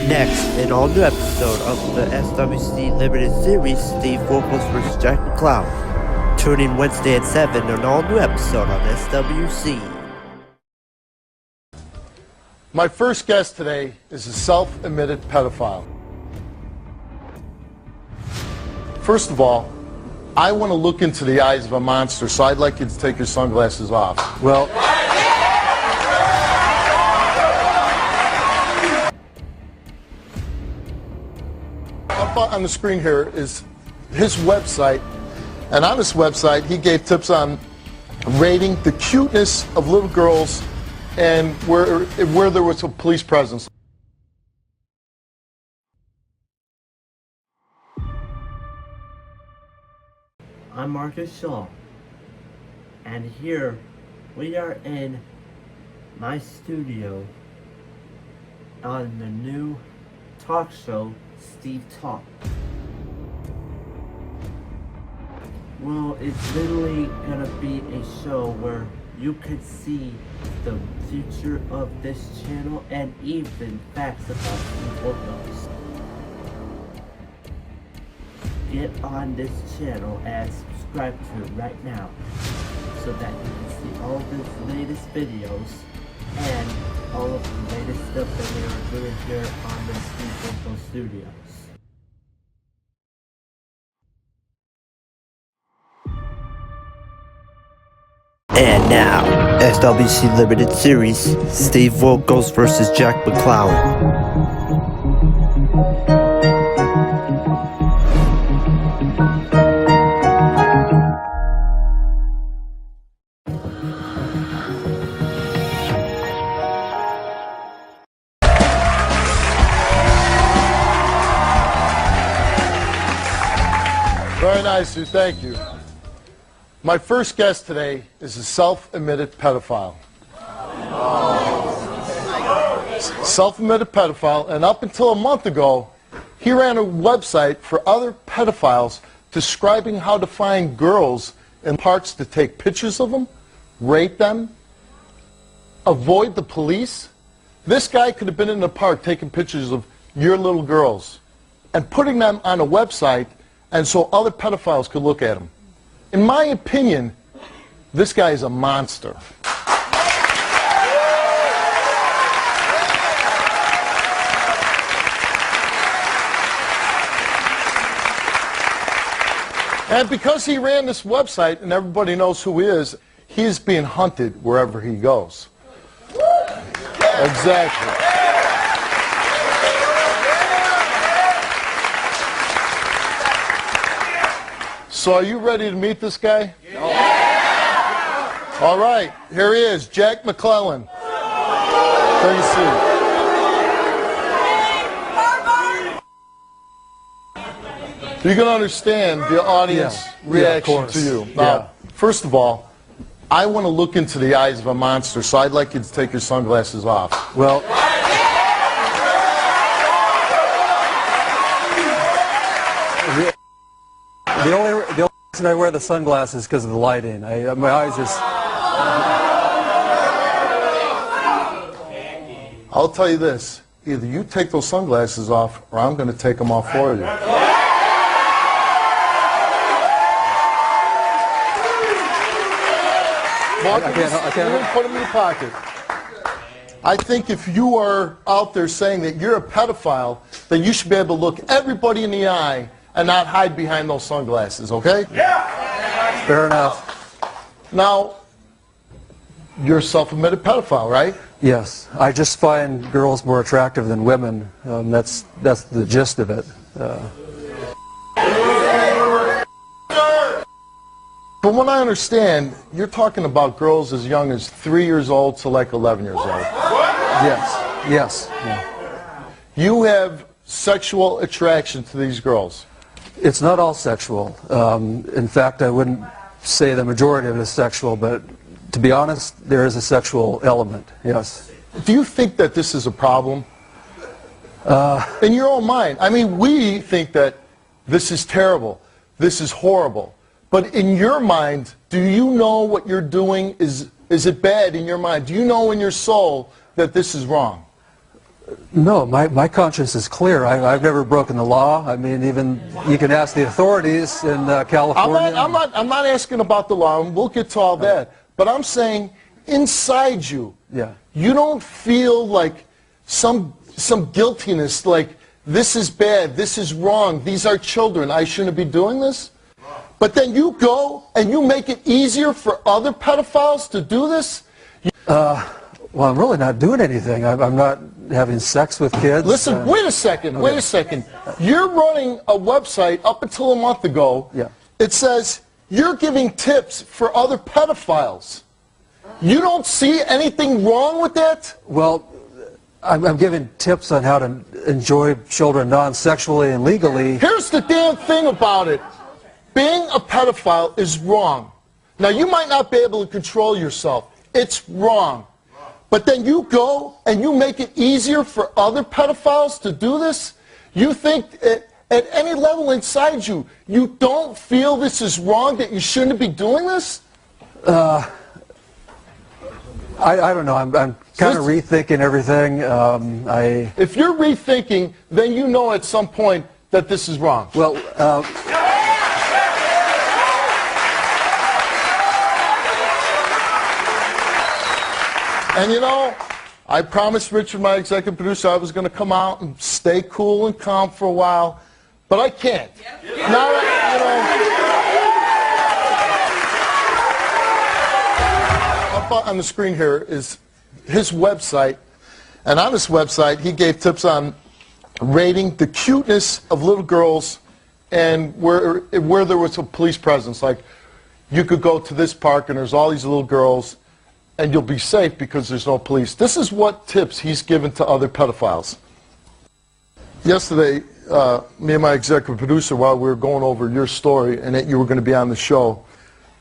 Next, an all-new episode of the SWC Limited Series, Steve Wilkos vs. Jack McClellan. Tune in Wednesday at 7, an all-new episode on SWC. My first guest today is a self-admitted pedophile. First of all, I want to look into the eyes of a monster, so I'd like you to take your sunglasses off. Well, up on the screen here is his website, and on this website he gave tips on rating the cuteness of little girls and where there was a police presence. I'm Marcus Shaw, and here we are in my studio on the new talk show, Steve Talk. Well, it's literally gonna be a show where you could see the future of this channel and even facts about Steve Wilkos. Get on this channel and subscribe to it right now so that you can see all the latest videos and all of the latest stuff that we are doing here on the Steve Wilkos Studios. And now, SWC Limited Series, Steve Wilkos vs. Jack McClellan. Very nice, dude. Thank you. My first guest today is a self-admitted pedophile. Self-admitted pedophile, and up until a month ago, he ran a website for other pedophiles describing how to find girls in parks to take pictures of them, rape them, avoid the police. This guy could have been in the park taking pictures of your little girls and putting them on a website, and so other pedophiles could look at them. In my opinion, this guy is a monster. And because he ran this website and everybody knows who he is being hunted wherever he goes. Exactly. So are you ready to meet this guy? Yeah! All right, here he is, Jack McClellan. Take a seat. You can understand the audience reaction to you. Now, first of all, I want to look into the eyes of a monster, so I'd like you to take your sunglasses off. well, the only reason I wear the sunglasses is because of the lighting. My eyes just... I'll tell you this, either you take those sunglasses off or I'm going to take them off for you. I can't put them in your pocket. I think if you are out there saying that you're a pedophile, then you should be able to look everybody in the eye and not hide behind those sunglasses, okay? Yeah! Fair enough. Now, you're a self-admitted pedophile, right? Yes. I just find girls more attractive than women. That's the gist of it. From what I understand, you're talking about girls as young as 3 years old to like 11 years old. Yes. Yes. Yeah. You have sexual attraction to these girls. It's not all sexual. In fact, I wouldn't say the majority of it is sexual, but to be honest, there is a sexual element, yes. Do you think that this is a problem? In your own mind. I mean, we think that this is terrible, this is horrible. But in your mind, do you know what you're doing is it bad in your mind? Do you know in your soul that this is wrong? No, my conscience is clear. I've never broken the law. I mean, even you can ask the authorities in California. I'm not asking about the law, and we'll get to all that. But I'm saying, inside you, you don't feel like some guiltiness, like this is bad, this is wrong, these are children, I shouldn't be doing this? But then you go and you make it easier for other pedophiles to do this? Well, I'm really not doing anything. I'm not having sex with kids. Listen, wait a second, wait a second. You're running a website up until a month ago. It says you're giving tips for other pedophiles. You don't see anything wrong with that? Well, I'm giving tips on how to enjoy children non-sexually and legally. Here's the damn thing about it. Being a pedophile is wrong. Now, you might not be able to control yourself. It's wrong. But then you go and you make it easier for other pedophiles to do this? You think at any level inside you, you don't feel this is wrong, that you shouldn't be doing this? I don't know. I'm kind of rethinking everything. If you're rethinking, then you know at some point that this is wrong. Well, and you know, I promised Richard, my executive producer, I was going to come out and stay cool and calm for a while, but I can't. Now, you know, up on the screen here is his website, and on this website he gave tips on rating the cuteness of little girls and where there was a police presence. Like, you could go to this park and there's all these little girls and you'll be safe because there's no police. This is what tips he's given to other pedophiles. Yesterday, me and my executive producer, while we were going over your story and that you were going to be on the show,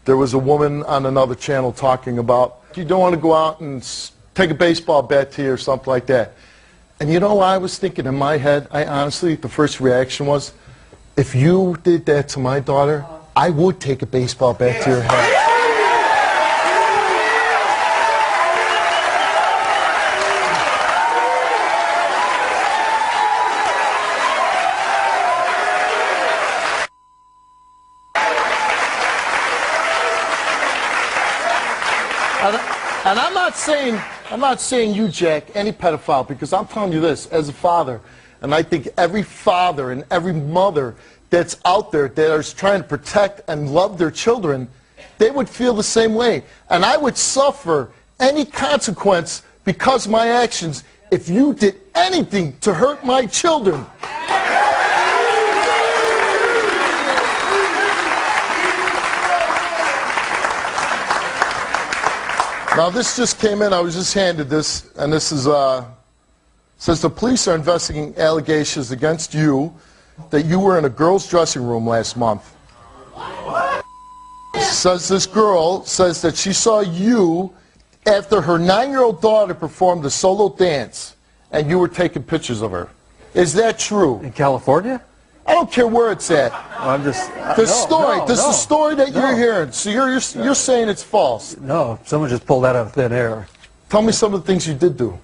there was a woman on another channel talking about, you don't want to go out and take a baseball bat to you or something like that. And you know what I was thinking in my head? I honestly, the first reaction was, if you did that to my daughter, I would take a baseball bat to your head. And I'm not saying you, Jack, any pedophile, because I'm telling you this, as a father, and I think every father and every mother that's out there that is trying to protect and love their children, they would feel the same way. And I would suffer any consequence because of my actions if you did anything to hurt my children. Now, this just came in. I was just handed this, and this is, says the police are investigating allegations against you that you were in a girl's dressing room last month. Says this girl says that she saw you after her 9-year-old daughter performed a solo dance, and you were taking pictures of her. Is that true? in California? I don't care where it's at. I'm just This is a story that you're hearing. So you're saying it's false. No, someone just pulled that out of thin air. Tell me some of the things you did do.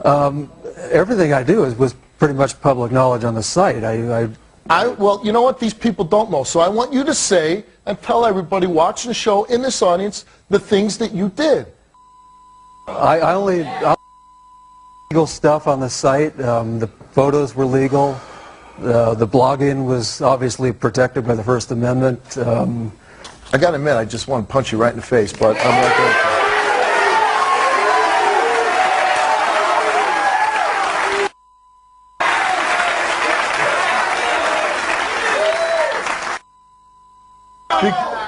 Everything I do was pretty much public knowledge on the site. Well, you know what? These people don't know. So I want you to say and tell everybody watching the show in this audience the things that you did. I only legal stuff on the site. The photos were legal. The blogging was obviously protected by the First Amendment. I got to admit, I just want to punch you right in the face, but I'm not going to.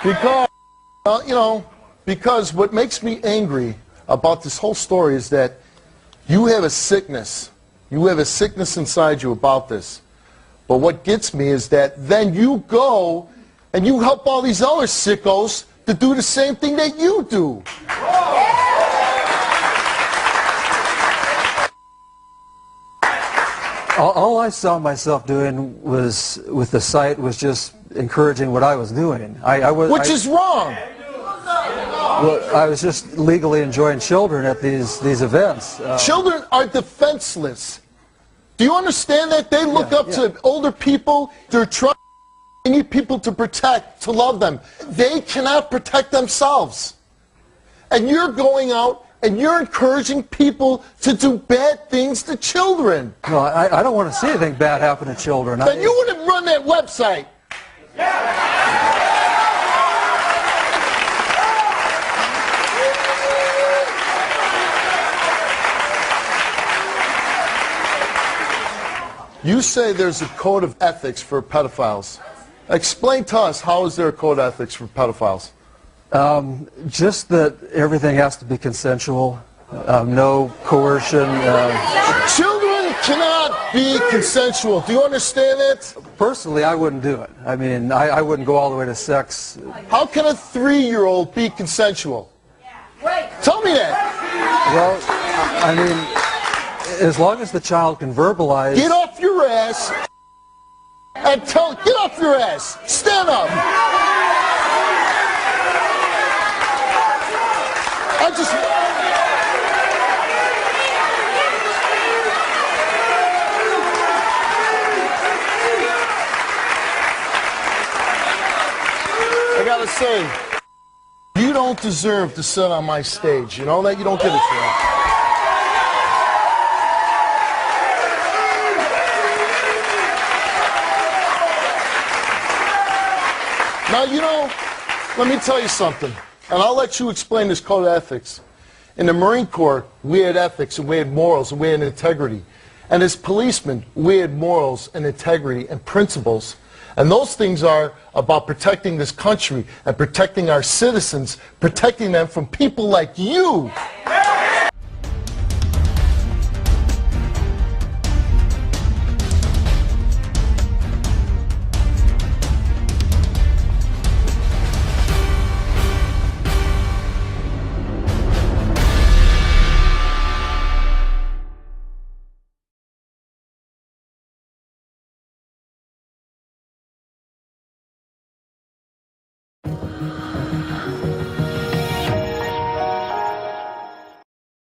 Because, you know, because what makes me angry about this whole story is that you have a sickness. You have a sickness inside you about this. But what gets me is that then you go and you help all these other sickos to do the same thing that you do. All I saw myself doing was with the site was just encouraging what I was doing. Which is wrong. Well, I was just legally enjoying children at these events. Children are defenseless. Do you understand that? They look up to older people. They're trying. They need people to protect, to love them. They cannot protect themselves. And you're going out and you're encouraging people to do bad things to children. No, I don't want to see anything bad happen to children. Then you wouldn't run that website. You say there's a code of ethics for pedophiles. Explain to us, how is there a code of ethics for pedophiles? Just that everything has to be consensual, no coercion. Children cannot be consensual. Do you understand that? Personally, I wouldn't do it. I mean, I wouldn't go all the way to sex. How can a 3-year-old be consensual? Tell me that. Well, I mean, as long as the child can verbalize... Get off your ass and get off your ass. Stand up. I gotta say, you don't deserve to sit on my stage. You know that? You don't get it for that. Now, you know, let me tell you something, and I'll let you explain this code of ethics. In the Marine Corps, we had ethics, and we had morals, and we had integrity. And as policemen, we had morals and integrity and principles. And those things are about protecting this country and protecting our citizens, protecting them from people like you.